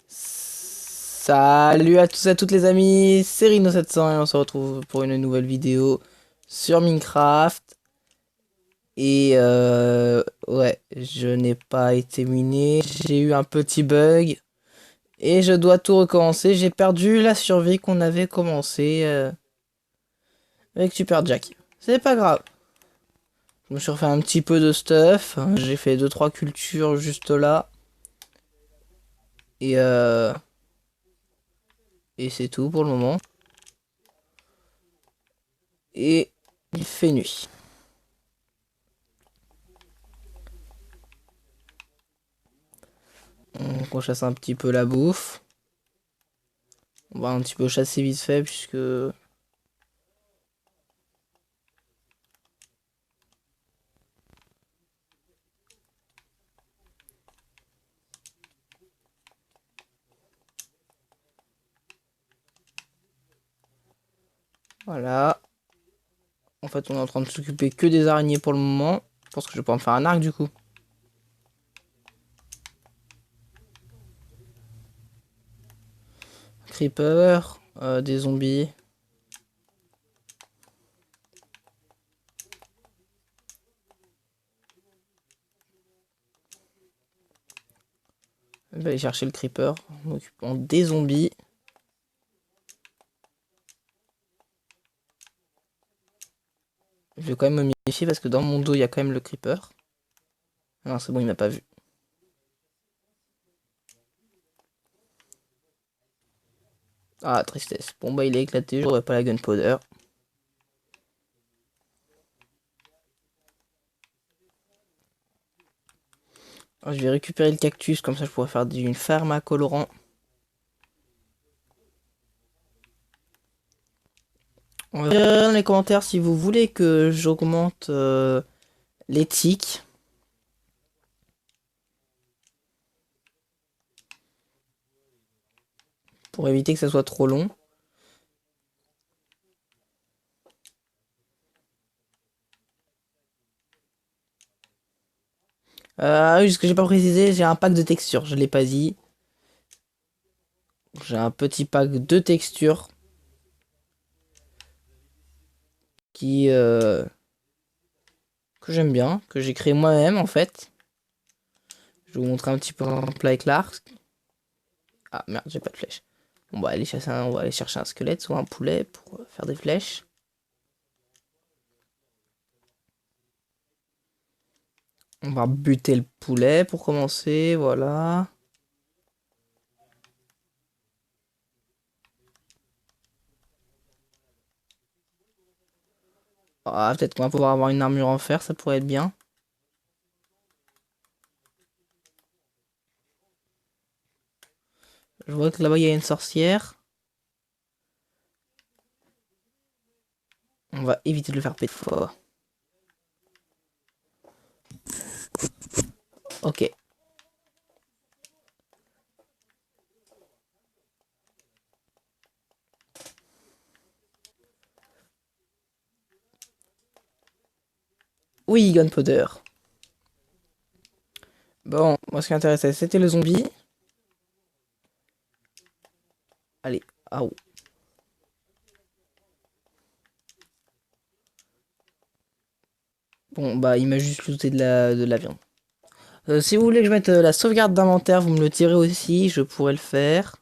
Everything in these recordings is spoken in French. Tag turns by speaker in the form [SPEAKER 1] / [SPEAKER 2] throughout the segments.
[SPEAKER 1] Salut à tous et à toutes les amis, c'est Rhino700 et on se retrouve pour une nouvelle vidéo sur Minecraft. Et ouais, je n'ai pas été miné, j'ai eu un petit bug et je dois tout recommencer. J'ai perdu la survie qu'on avait commencé avec Super Jack. C'est pas grave. Je me suis refait un petit peu de stuff, j'ai fait deux trois cultures juste là. Et, euh, et c'est tout pour le moment. Et il fait nuit. Donc on chasse un petit peu la bouffe. On va un petit peu chasser vite fait puisque... Voilà. En fait on est en train de s'occuper que des araignées pour le moment. Je pense que je vais pouvoir me faire un arc du coup. Creeper, des zombies. Je vais aller chercher le creeper en m'occupant des zombies. Je vais quand même me méfier parce que dans mon dos il y a quand même le creeper. Ah non c'est bon, il m'a pas vu. Ah tristesse. Bon bah il est éclaté, j'aurais pas la gunpowder. Alors, je vais récupérer le cactus, comme ça je pourrais faire une ferme à colorant. On va dire dans les commentaires si vous voulez que j'augmente les tiques. Pour éviter que ça soit trop long. Oui, ce que j'ai pas précisé, j'ai un pack de textures, je l'ai pas dit. J'ai un petit pack de textures qui que j'aime bien, que j'ai créé moi-même en fait. Je vais vous montrer un petit peu en play avec l'arc. Ah merde, j'ai pas de flèche. On va aller on va aller chercher un squelette, soit un poulet pour faire des flèches. On va buter le poulet pour commencer, voilà. Ah, peut-être qu'on va pouvoir avoir une armure en fer, ça pourrait être bien. Je vois que là-bas il y a une sorcière. On va éviter de le faire péter fort. Ok. Oui, Gunpowder. Bon, moi ce qui m'intéressait c'était le zombie. Allez, ah oh. Bon, bah il m'a juste looté de la viande. Si vous voulez que je mette la sauvegarde d'inventaire, vous me le tirez aussi, je pourrais le faire.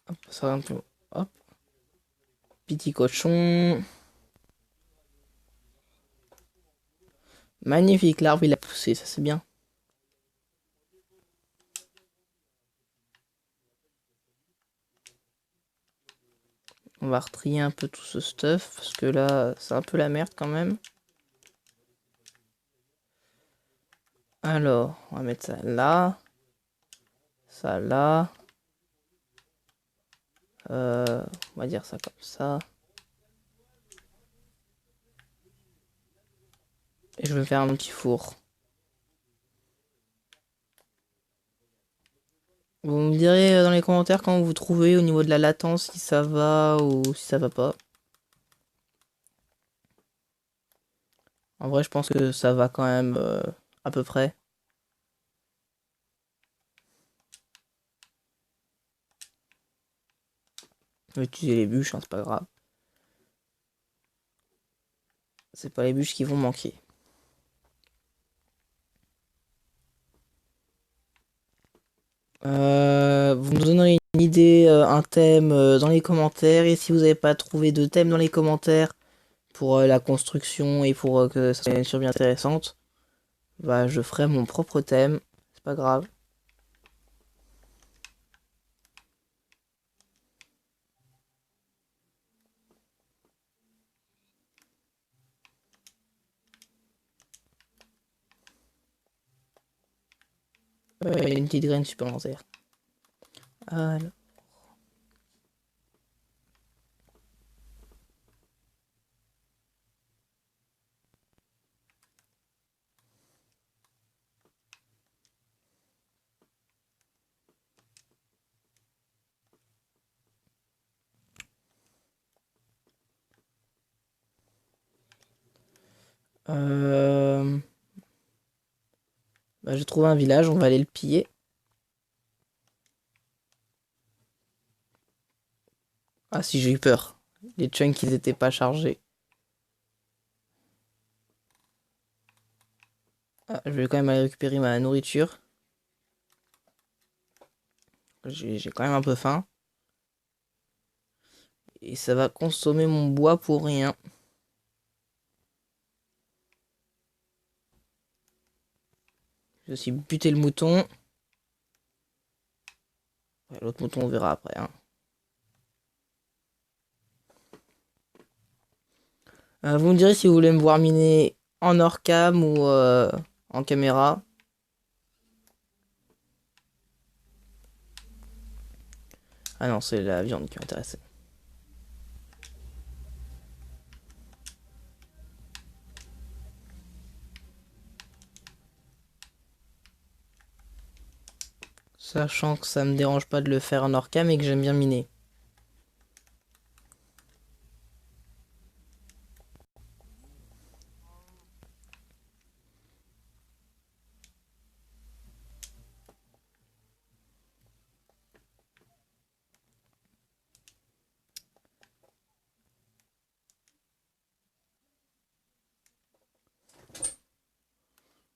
[SPEAKER 1] Hop, ça va un peu. Hop, petit cochon. Magnifique, l'arbre il a poussé, ça c'est bien. On va retrier un peu tout ce stuff, parce que là, c'est un peu la merde quand même. Alors, on va mettre ça là. Ça là. On va dire ça comme ça. Et je vais faire un petit four. Vous me direz dans les commentaires quand vous trouvez au niveau de la latence si ça va ou si ça va pas. En vrai, je pense que ça va quand même à peu près. Je vais utiliser les bûches, hein, c'est pas grave. C'est pas les bûches qui vont manquer. Vous me donnerez une idée, un thème dans les commentaires. Et si vous n'avez pas trouvé de thème dans les commentaires pour la construction et pour que ça soit une survie intéressante, bah je ferai mon propre thème. C'est pas grave. Une petite graine supplémentaire. Alors. Bah, j'ai trouvé un village, on va aller le piller. Ah si, j'ai eu peur. Les chunks, ils étaient pas chargés. Ah, je vais quand même aller récupérer ma nourriture. J'ai quand même un peu faim. Et ça va consommer mon bois pour rien. Je vais aussi buter le mouton. Ouais, l'autre mouton, on verra après, hein. Vous me direz si vous voulez me voir miner en hors cam ou en caméra. Ah non, c'est la viande qui m'intéresse. Sachant que ça me dérange pas de le faire en hors cam et que j'aime bien miner.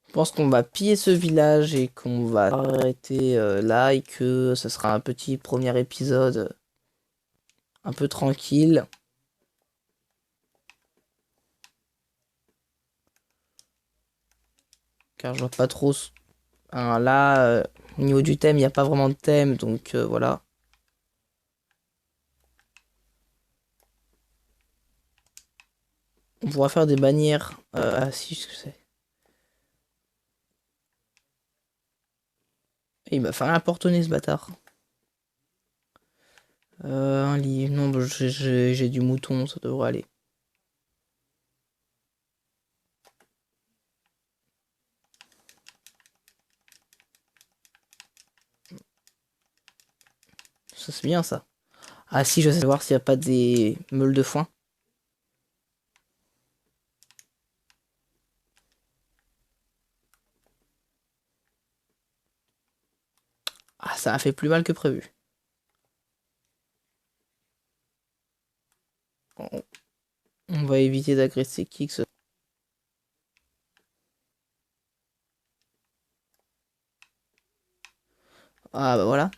[SPEAKER 1] Je pense qu'on va piller ce village et qu'on va arrêter là et que ce sera un petit premier épisode un peu tranquille. Car je vois pas trop. Hein, là, au niveau du thème, il n'y a pas vraiment de thème, donc voilà. On pourra faire des bannières. Ah si, je sais. Il m'a fait un portonner ce bâtard. Un lit. Non, bah, j'ai du mouton, ça devrait aller. Ça c'est bien ça. Ah si, je sais voir s'il n'y a pas des meules de foin. Ah, ça a fait plus mal que prévu. On va éviter d'agresser qui que ce soit. Ah bah voilà.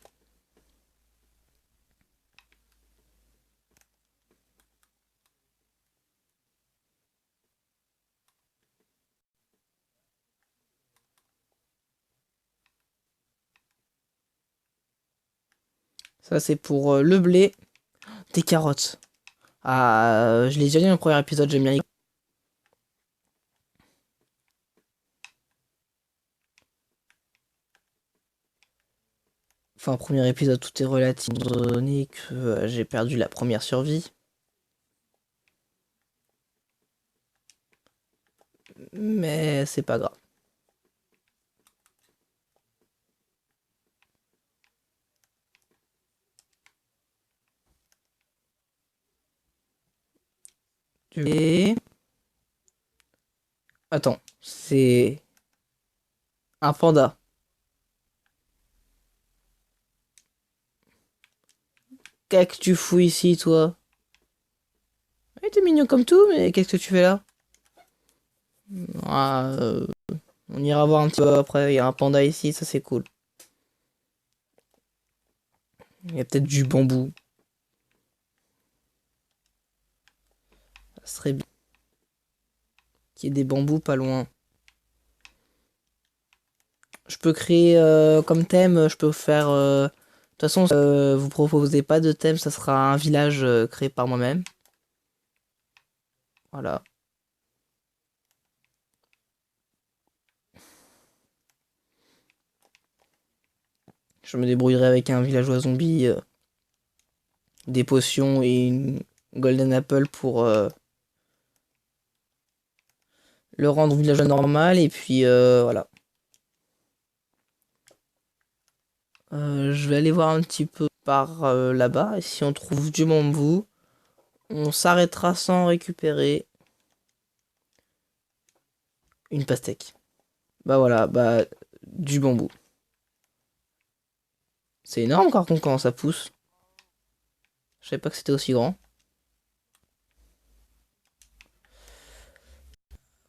[SPEAKER 1] Ça c'est pour le blé. Des carottes. Ah, je l'ai déjà dit dans le premier épisode, j'aime bien les... Enfin, premier épisode, tout est relatif, étant donné que j'ai perdu la première survie. Mais c'est pas grave. Et... Attends, c'est un panda. Qu'est-ce que tu fous ici, toi? Eh, t'es mignon comme tout, mais qu'est-ce que tu fais là? Ah, on ira voir un petit peu après. Il y a un panda ici, ça c'est cool. Il y a peut-être du bambou. Ça serait bien qu'il y ait des bambous pas loin. Je peux créer comme thème, je peux faire... De toute façon, vous proposez pas de thème, ça sera un village créé par moi-même. Voilà. Je me débrouillerai avec un villageois zombie, des potions et une golden apple pour le rendre villageois normal. Et puis voilà. Je vais aller voir un petit peu par là-bas. Et si on trouve du bambou, on s'arrêtera sans récupérer une pastèque. Bah voilà, bah du bambou. C'est énorme par contre quand ça pousse. Je savais pas que c'était aussi grand.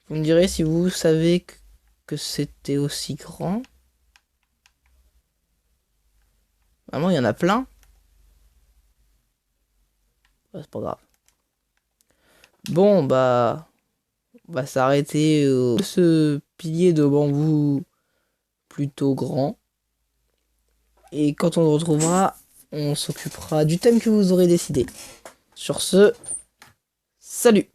[SPEAKER 1] Vous me direz si vous savez que c'était aussi grand. Vraiment, il y en a plein. Ouais, c'est pas grave. Bon, bah, on va s'arrêter au ce pilier de bambou plutôt grand. Et quand on le retrouvera, on s'occupera du thème que vous aurez décidé. Sur ce, salut!